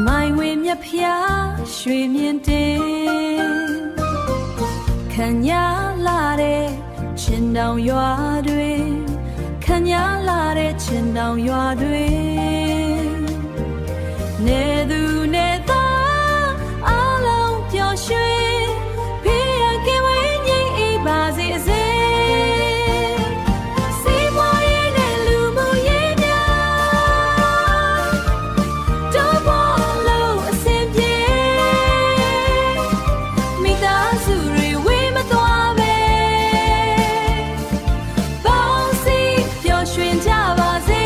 မိုင်းဝင်မြဖျားရွှေမြင့်တင်ခံညာလာတဲ့ချင်းတောင်ရွာတွေခံညာလာတဲ့ချင်းတောင်ရွာတွေနေသူနေသားအလုံးပျော်ရွှင်ဖေးရကဝေးငြိမ်အေးပါစေစေစီးပွားရေးနဲ့လူမှုရေးများတော့ဘောလုံးအစင်ပြေမိသားစုတွေဝေးမသွားပဲပေါင်းစည်းပျော်ရွှင်ကြပါစေ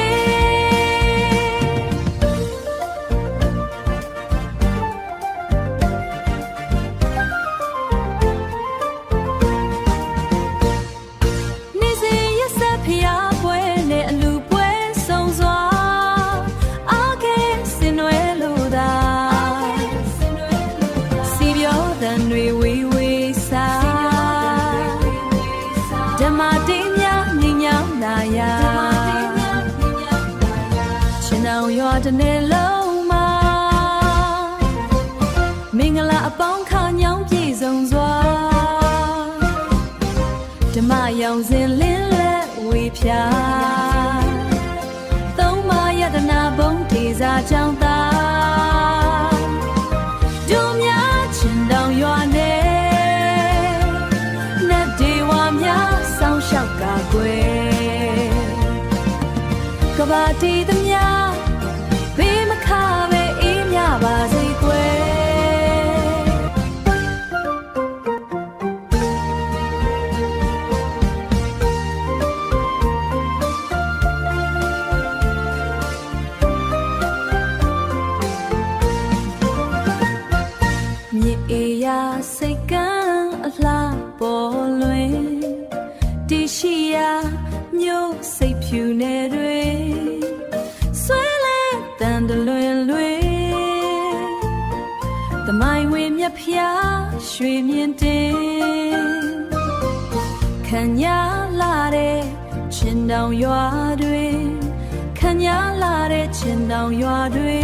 ရွာတစ်နယ်လုံးမှာမင်္ဂလာအပေါင်းခါညောင်းပြည့်စုံစွာဓမ္မရောင်စင်လင်းလက်ဝေဖြာသုံးမယတနာဘုံထေစာကြောင့်သာဒုများချင်းတောင်ရွာနဲ့နတ်ဒေဝများစောင်းလျှောက်ကာကွယ်ကဘာတီသမျှဘေးမခပဲအေးမြပါစေကွယ်မြေအေးရာစိတ်ကန်းအလားပေါ်လွင်တရှိရာမြို့စိတ်ဖြူနေတွေတန်တလွင်လွင်သမိုင်းဝင်မြဖျားရွှေမြင့်တင်ခံညာလာတဲ့ချင်းတောင်ရွာတွေခံညာလာတဲ့ချင်းတောင်ရွာတွေ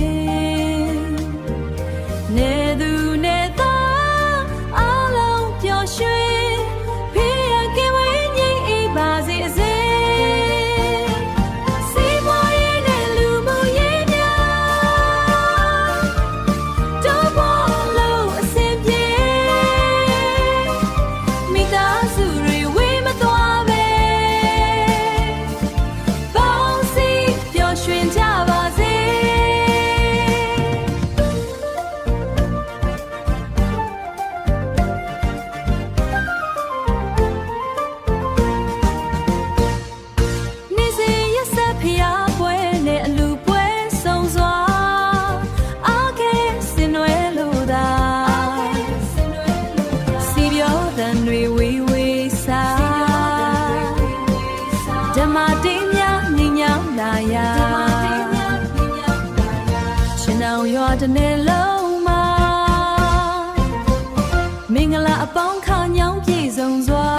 နေသူနေသားအလုံးပျော်ရွှင်ဖေးရကဝေးငြိမ်အေးပါစေစေရွာတစ်နယ်လုံးမှာမင်္ဂလာအပေါင်းခါညောင်းပြည့်စုံစွာ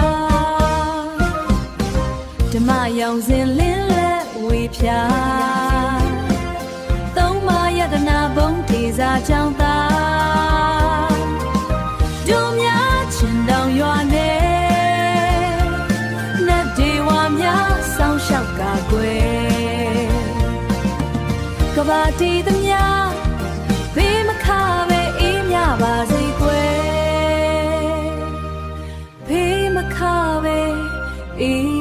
ဓမ္မရောင်စင်လင်းလက်ဝေဖြာသုံးမယတနာဘုံထေစာကြောင့်သာဒုများချင်းတောင်ရွာနဲ့နတ်ဒေဝများစောင်းလျှောက်ကာကွယ်ကဘာတီသမျှဘေးမခပဲအေးမြပါစေကွယ်ဘေးမခပဲအေး